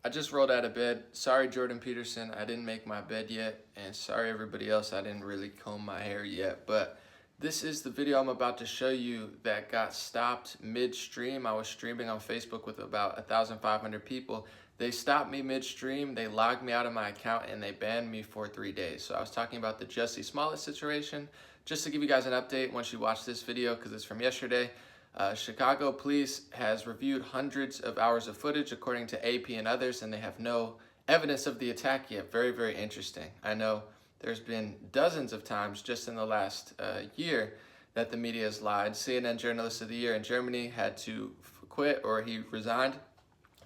I just rolled out of bed. Sorry, Jordan Peterson, I didn't make my bed yet. And sorry, everybody else, I didn't really comb my hair yet. But this is the video I'm about to show you that got stopped midstream. I was streaming on Facebook with about 1,500 people. They stopped me midstream, they logged me out of my account, and they banned me for 3 days. So I was talking about the Jussie Smollett situation. Just to give you guys an update once you watch this video, because it's from yesterday, Chicago police has reviewed hundreds of hours of footage according to AP and others, and they have no evidence of the attack yet. Very, very interesting. I know there's been dozens of times just in the last year that the media has lied. CNN Journalist of the Year in Germany had to quit, or he resigned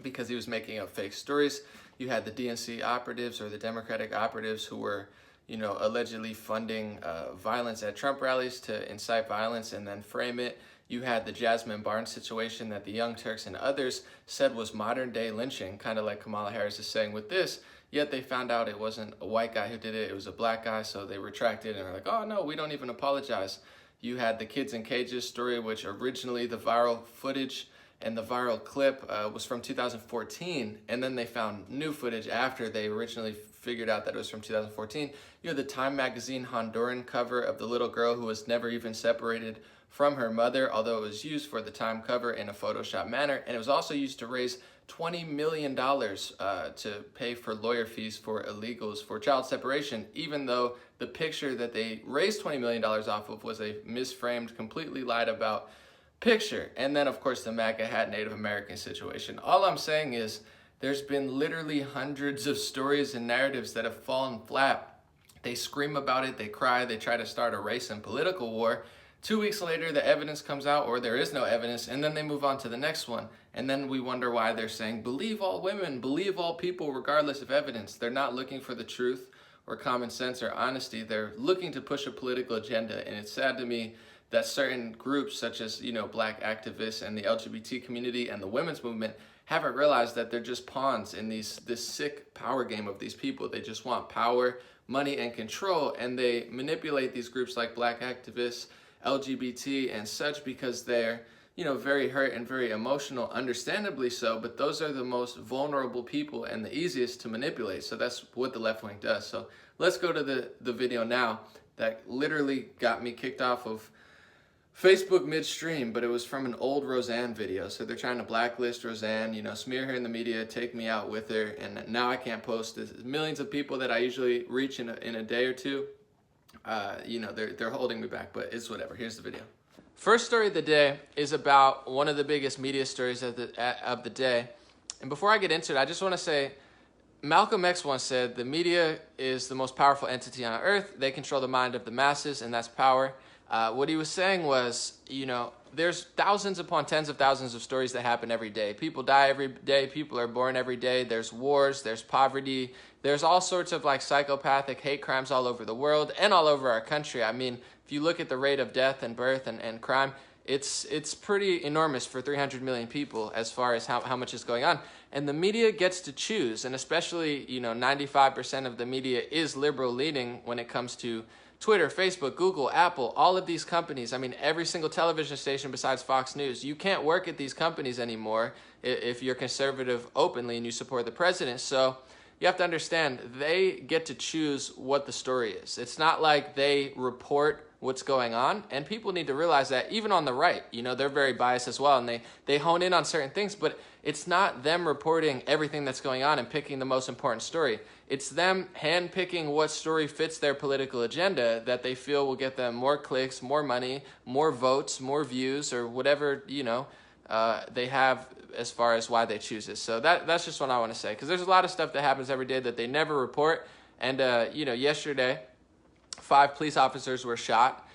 because he was making up fake stories. You had the DNC operatives, or the Democratic operatives, who were allegedly funding violence at Trump rallies to incite violence and then frame it. You had the Jasmine Barnes situation that the Young Turks and others said was modern day lynching, kind of like Kamala Harris is saying with this, yet they found out it wasn't a white guy who did it, it was a black guy, so they retracted and were like, oh no, we don't even apologize. You had the Kids in Cages story, which originally the viral footage and the viral clip was from 2014, and then they found new footage after they originally figured out that it was from 2014. You had the Time magazine Honduran cover of the little girl who was never even separated from her mother, although it was used for the Time cover in a Photoshop manner, and it was also used to raise $20 million to pay for lawyer fees for illegals for child separation, even though the picture that they raised $20 million off of was a misframed, completely lied about picture. And then of course the MAGA hat Native American situation. All I'm saying is there's been literally hundreds of stories and narratives that have fallen flat. They scream about it, they cry, they try to start a race and political war. 2 weeks later, the evidence comes out, or there is no evidence, and then they move on to the next one. And then we wonder why they're saying, believe all women, believe all people, regardless of evidence. They're not looking for the truth or common sense or honesty. They're looking to push a political agenda. And it's sad to me that certain groups, such as, black activists and the LGBT community and the women's movement, haven't realized that they're just pawns in this sick power game of these people. They just want power, money, and control, and they manipulate these groups like black activists, LGBT and such, because they're very hurt and very emotional, understandably so, but those are the most vulnerable people and the easiest to manipulate. So that's what the left wing does. So let's go to the video now that literally got me kicked off of Facebook midstream, but it was from an old Roseanne video. So they're trying to blacklist Roseanne, smear her in the media, take me out with her, and now I can't post this. Millions of people that I usually reach in a day or two, they're holding me back, but it's whatever. Here's the video. First story of the day is about one of the biggest media stories of the day. And before I get into it, I just want to say, Malcolm X once said, the media is the most powerful entity on earth. They control the mind of the masses, and that's power. What he was saying was, there's thousands upon tens of thousands of stories that happen every day. People die every day. People are born every day. There's wars. There's poverty. There's all sorts of psychopathic hate crimes all over the world and all over our country. I mean, if you look at the rate of death and birth and crime, it's pretty enormous for 300 million people as far as how much is going on. And the media gets to choose, and especially, 95% of the media is liberal leaning when it comes to Twitter, Facebook, Google, Apple, all of these companies. I mean, every single television station besides Fox News. You can't work at these companies anymore if you're conservative openly and you support the president. So you have to understand, they get to choose what the story is. It's not like they report what's going on, and people need to realize that even on the right, they're very biased as well, and they hone in on certain things, but it's not them reporting everything that's going on and picking the most important story. It's them handpicking what story fits their political agenda that they feel will get them more clicks, more money, more votes, more views, or whatever, they have as far as why they choose it. So that's just what I want to say, because there's a lot of stuff that happens every day that they never report. And, yesterday, 5 police officers were shot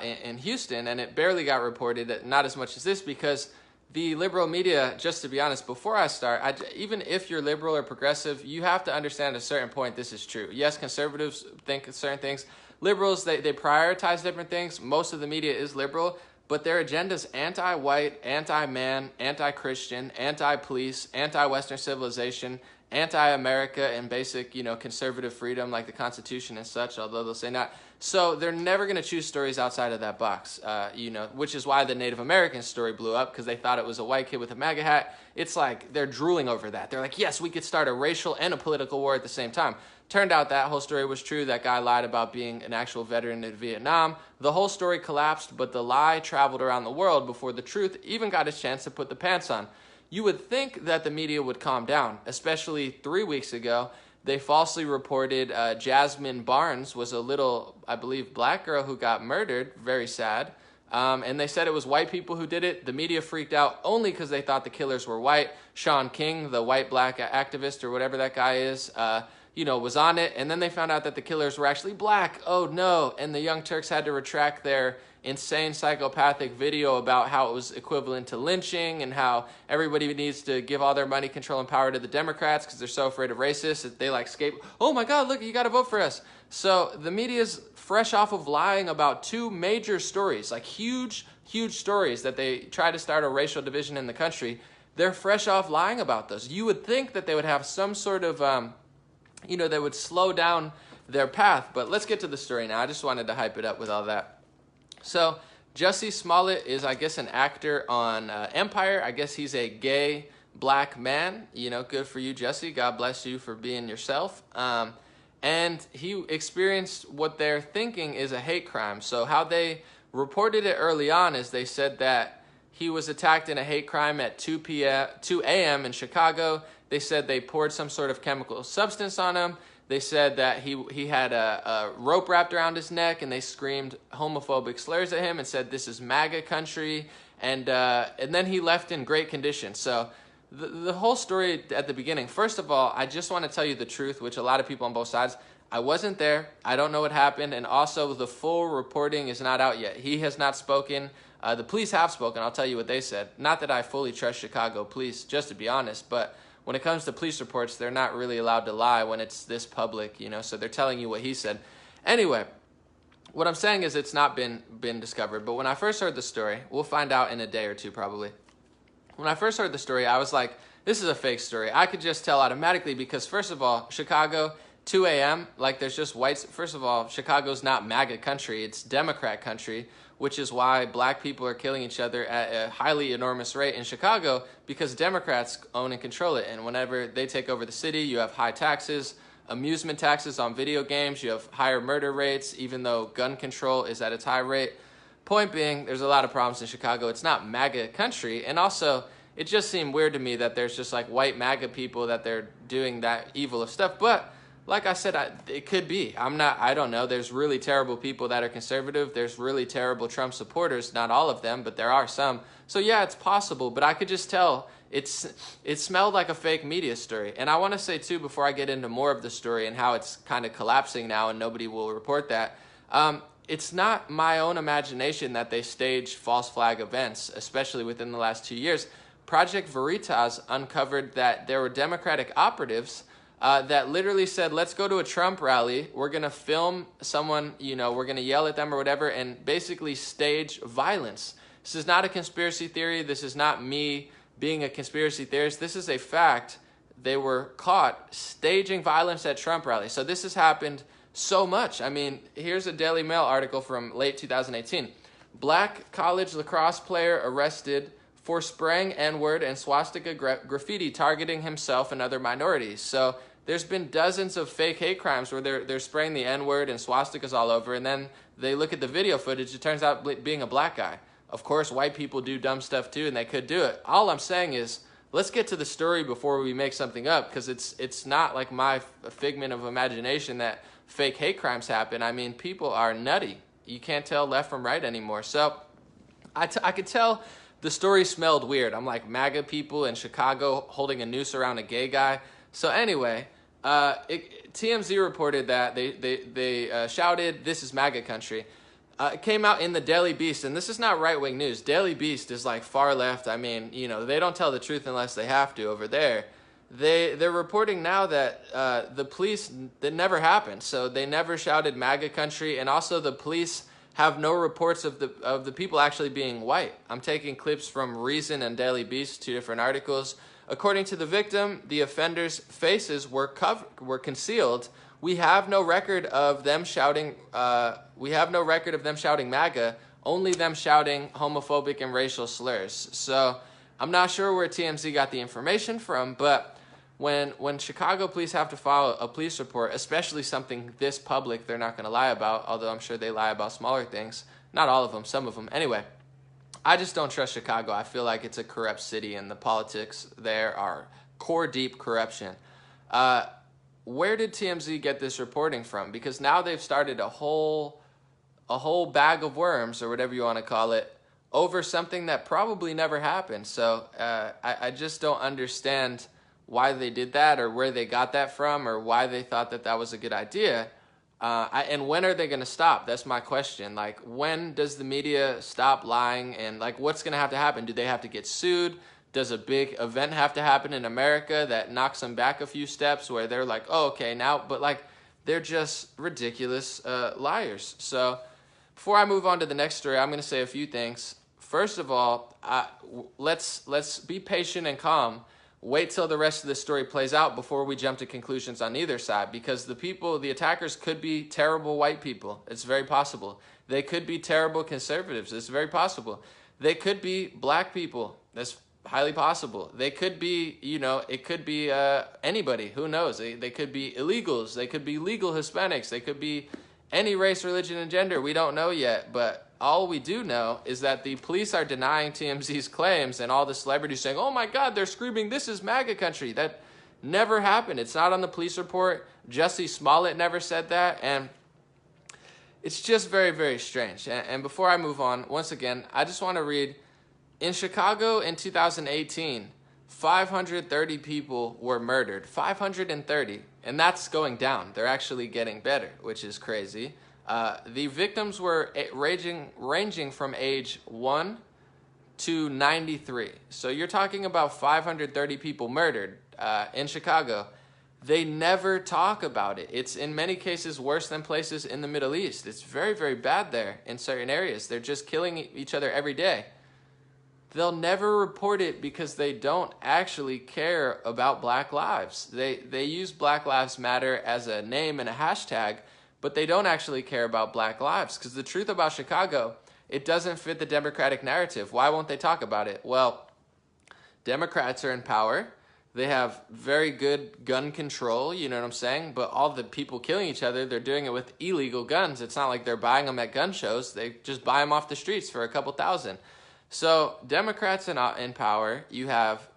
in Houston, and it barely got reported, not as much as this, because the liberal media, just to be honest, before I start, even if you're liberal or progressive, you have to understand at a certain point this is true. Yes, conservatives think certain things. Liberals, they prioritize different things. Most of the media is liberal, but their agenda is anti-white, anti-man, anti-Christian, anti-police, anti-Western civilization, anti-America and basic, conservative freedom like the Constitution and such, although they'll say not. So they're never going to choose stories outside of that box, which is why the Native American story blew up, because they thought it was a white kid with a MAGA hat. It's like they're drooling over that. They're like, yes, we could start a racial and a political war at the same time. Turned out that whole story was true. That guy lied about being an actual veteran in Vietnam. The whole story collapsed, but the lie traveled around the world before the truth even got a chance to put the pants on. You would think that the media would calm down, especially 3 weeks ago. They falsely reported Jasmine Barnes was a little, I believe, black girl who got murdered. Very sad. And they said it was white people who did it. The media freaked out only because they thought the killers were white. Sean King, the white-black activist or whatever that guy is, was on it. And then they found out that the killers were actually black. Oh, no. And the Young Turks had to retract their insane psychopathic video about how it was equivalent to lynching and how everybody needs to give all their money, control, and power to the Democrats because they're so afraid of racists that they oh my God, look, you got to vote for us. So the media's fresh off of lying about two major stories, like huge stories that they try to start a racial division in the country. They're fresh off lying about those. You would think that they would have some sort of, they would slow down their path. But let's get to the story now. I just wanted to hype it up with all that. So Jussie Smollett is, I guess, an actor on Empire. I guess he's a gay black man. Good for you, Jussie. God bless you for being yourself. And he experienced what they're thinking is a hate crime. So how they reported it early on is they said that he was attacked in a hate crime at 2 a.m. in Chicago. They said they poured some sort of chemical substance on him. They said that he had a rope wrapped around his neck, and they screamed homophobic slurs at him and said, "This is MAGA country." And then he left in great condition. So the whole story at the beginning, first of all, I just want to tell you the truth, which a lot of people on both sides, I wasn't there. I don't know what happened. And also the full reporting is not out yet. He has not spoken. The police have spoken. I'll tell you what they said. Not that I fully trust Chicago police, just to be honest, but when it comes to police reports, they're not really allowed to lie when it's this public, so they're telling you what he said. Anyway, what I'm saying is it's not been discovered, but when I first heard the story, we'll find out in a day or two probably. When I first heard the story, I was like, this is a fake story. I could just tell automatically because, first of all, Chicago, 2 a.m., like there's just whites. First of all, Chicago's not MAGA country, it's Democrat country, which is why black people are killing each other at a highly enormous rate in Chicago because Democrats own and control it. And whenever they take over the city, you have high taxes, amusement taxes on video games, you have higher murder rates, even though gun control is at its high rate. Point being, there's a lot of problems in Chicago. It's not MAGA country. And also, it just seemed weird to me that there's just like white MAGA people that they're doing that evil of stuff. But like I said, it could be. I don't know. There's really terrible people that are conservative. There's really terrible Trump supporters. Not all of them, but there are some. So yeah, it's possible. But I could just tell it smelled like a fake media story. And I want to say too, before I get into more of the story and how it's kind of collapsing now and nobody will report that, it's not my own imagination that they stage false flag events, especially within the last 2 years. Project Veritas uncovered that there were Democratic operatives that literally said, let's go to a Trump rally. We're going to film someone, we're going to yell at them or whatever and basically stage violence. This is not a conspiracy theory. This is not me being a conspiracy theorist. This is a fact. They were caught staging violence at Trump rallies. So this has happened so much. I mean, here's a Daily Mail article from late 2018. Black college lacrosse player arrested for spraying N-word and swastika graffiti targeting himself and other minorities. So there's been dozens of fake hate crimes where they're spraying the N-word and swastikas all over, and then they look at the video footage, it turns out being a black guy. Of course, white people do dumb stuff too, and they could do it. All I'm saying is, let's get to the story before we make something up, because it's not like my figment of imagination that fake hate crimes happen. I mean, people are nutty. You can't tell left from right anymore. So I could tell the story smelled weird. I'm like, MAGA people in Chicago holding a noose around a gay guy. So anyway, TMZ reported that they shouted, "This is MAGA country." It came out in the Daily Beast, and this is not right-wing news. Daily Beast is like far left. I mean, they don't tell the truth unless they have to over there. They're reporting now that the police, that never happened. So they never shouted MAGA country, and also the police have no reports of the people actually being white. I'm taking clips from Reason and Daily Beast, two different articles. According to the victim, the offenders' faces were concealed. We have no record of them shouting. MAGA. Only them shouting homophobic and racial slurs. So I'm not sure where TMZ got the information from, but when Chicago police have to file a police report, especially something this public, they're not going to lie about, although I'm sure they lie about smaller things. Not all of them, some of them. Anyway, I just don't trust Chicago. I feel like it's a corrupt city, and the politics there are core deep corruption. Where did TMZ get this reporting from? Because now they've started a whole bag of worms, or whatever you want to call it, over something that probably never happened. So I just don't understand why they did that, or where they got that from, or why they thought that that was a good idea. And when are they going to stop? That's my question. Like, when does the media stop lying? And like, what's going to have to happen? Do they have to get sued? Does a big event have to happen in America that knocks them back a few steps, where they're like, oh, okay, now, but like, they're just ridiculous liars. So before I move on to the next story, I'm going to say a few things. First of all, let's be patient and calm. Wait till the rest of the story plays out before we jump to conclusions on either side, because the attackers could be terrible white people. It's very possible. They could be terrible conservatives. It's very possible. They could be black people. That's highly possible. They could be, it could be anybody. Who knows? They could be illegals. They could be legal Hispanics. They could be any race, religion, and gender. We don't know yet, but all we do know is that the police are denying TMZ's claims, and all the celebrities saying, oh my God, they're screaming, this is MAGA country. That never happened. It's not on the police report. Jussie Smollett never said that, and it's just very, very strange. And before I move on, once again, I just want to read, in Chicago in 2018, 530 people were murdered. 530. And that's going down. They're actually getting better, which is crazy. The victims were ranging from age 1 to 93. So you're talking about 530 people murdered in Chicago. They never talk about it. It's in many cases worse than places in the Middle East. It's very, very bad there in certain areas. They're just killing each other every day. They'll never report it because they don't actually care about Black lives. They use Black Lives Matter as a name and a hashtag, but they don't actually care about Black lives, because the truth about Chicago, it doesn't fit the Democratic narrative. Why won't they talk about it? Well, Democrats are in power. They have very good gun control, you know what I'm saying? But all the people killing each other, they're doing it with illegal guns. It's not like they're buying them at gun shows. They just buy them off the streets for a couple thousand. So Democrats in power, you have,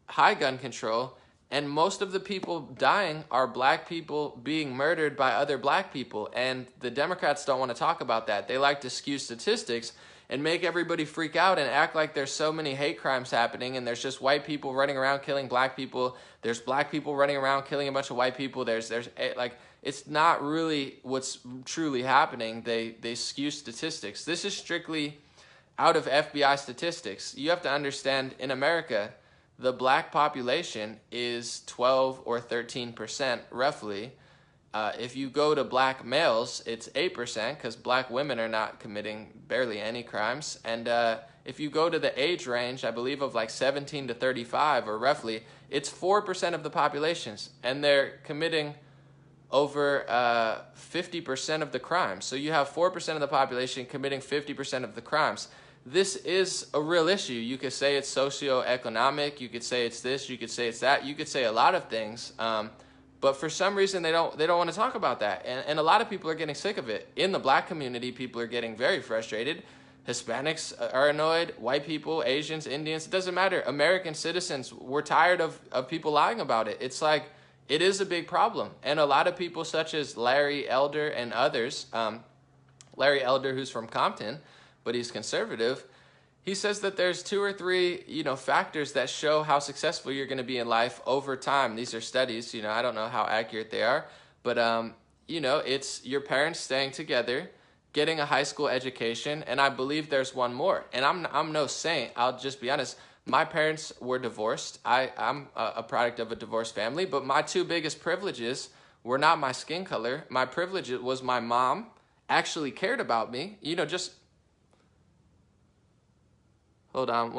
high gun control, and most of the people dying are black people being murdered by other black people, and the Democrats don't want to talk about that. They like to skew statistics and make everybody freak out and act like there's so many hate crimes happening, and there's just white people running around killing black people. There's black people running around killing a bunch of white people. There's it's not really what's truly happening. They skew statistics. This is strictly out of FBI statistics. You have to understand, in America, the black population is 12 or 13% roughly. If you go to black males, it's 8%, because black women are not committing barely any crimes. And if you go to the age range, I believe of like 17 to 35, or roughly, it's 4% of the populations, and they're committing over 50% of the crimes. So you have 4% of the population committing 50% of the crimes. This is a real issue. You could say it's socioeconomic. You could say it's this. You could say it's that. You could say a lot of things. But for some reason, they don't want to talk about that. And a lot of people are getting sick of it. In the black community, people are getting very frustrated. Hispanics are annoyed. White people, Asians, Indians, it doesn't matter. American citizens, we're tired of people lying about it. It's like, it is a big problem. And a lot of people such as Larry Elder and others, Larry Elder, who's from Compton, but he's conservative, he says that there's 2 or 3, factors that show how successful you're going to be in life over time. These are studies, I don't know how accurate they are, but, it's your parents staying together, getting a high school education, and I believe there's one more. And I'm no saint. I'll just be honest. My parents were divorced. I'm a product of a divorced family, but my 2 biggest privileges were not my skin color. My privilege was my mom actually cared about me, just... Hold on,